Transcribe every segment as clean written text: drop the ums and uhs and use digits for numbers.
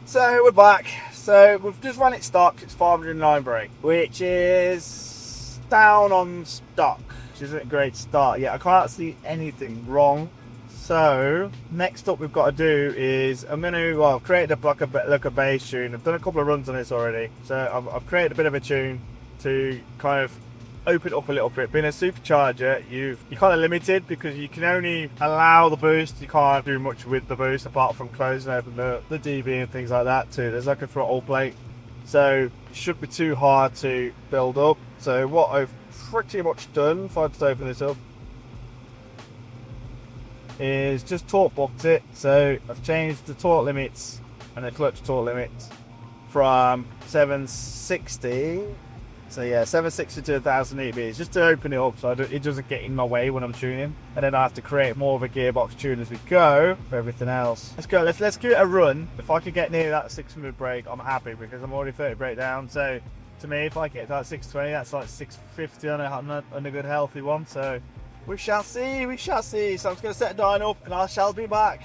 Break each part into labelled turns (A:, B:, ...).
A: So we're back. So we've just run it stock. It's 509 brake, which is down on stock, which isn't a great start yet. I can't see anything wrong. So next up we've got to do is I'm going to, well, I've created a bass tune. I've done a couple of runs on this already. So I've created a bit of a tune to kind of open it up a little bit. Being a supercharger, you're kind of limited because you can only allow the boost. You can't do much with the boost apart from closing open the DB and things like that too. There's like a throttle plate, so it shouldn't be too hard to build up. So what I've pretty much done, if I just open this up, is just torque booked it. So I've changed the torque limits and the clutch torque limits from 760. So yeah, 760 to 1000 EBs, just to open it up so it doesn't get in my way when I'm tuning. And then I have to create more of a gearbox tune as we go for everything else. Let's go, let's give it a run. If I could get near that 600 brake, I'm happy because I'm already 30 brake down. So to me, if I get to that 620, that's like 650 on a good healthy one. So we shall see, we shall see. So I'm just going to set a dyno up and I shall be back.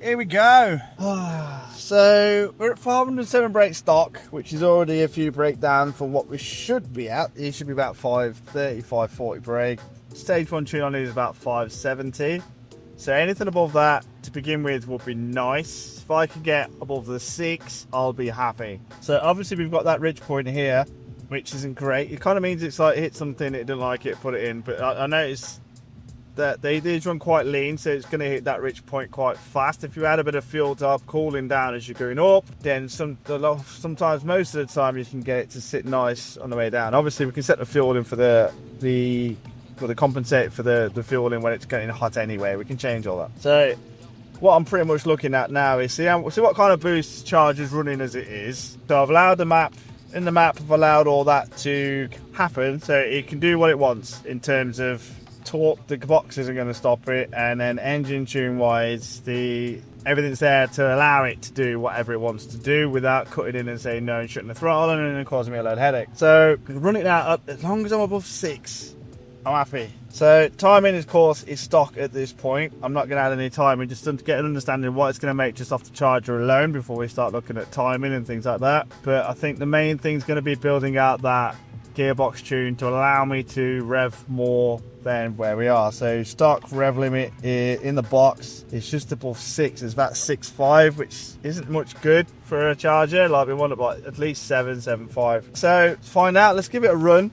A: Here we go. So we're at 507 brake stock, which is already a few brake down from what we should be at. It should be about 530, 540 brake. Stage 1 tune on it is about 570. So anything above that to begin with would be nice. If I can get above the 6, I'll be happy. So obviously we've got that ridge point here, which isn't great. It kind of means it's like hit something, it didn't like it, put it in. But I noticed that they did run quite lean, so it's going to hit that ridge point quite fast. If you add a bit of fuel up, cooling down as you're going up, then sometimes, most of the time, you can get it to sit nice on the way down. Obviously, we can set the fuel in for the compensate for the fuel in when it's getting hot anyway. We can change all that. So what I'm pretty much looking at now is see what kind of boost charge is running as it is. So I've allowed the map. In the map, I've allowed all that to happen, so it can do what it wants in terms of torque. The box isn't going to stop it, and then engine tune wise, everything's there to allow it to do whatever it wants to do without cutting in and saying no and shutting the throttle and then causing me a load of headache. So run it now up as long as I'm above 6, I'm happy. So timing, of course, is stock at this point. I'm not going to add any timing, just to get an understanding of what it's going to make just off the charger alone before we start looking at timing and things like that. But I think the main thing is going to be building out that gearbox tune to allow me to rev more than where we are. So stock rev limit in the box is just above 6. It's about 6.5, which isn't much good for a charger. Like we want about at least 7.5. So to find out, let's give it a run.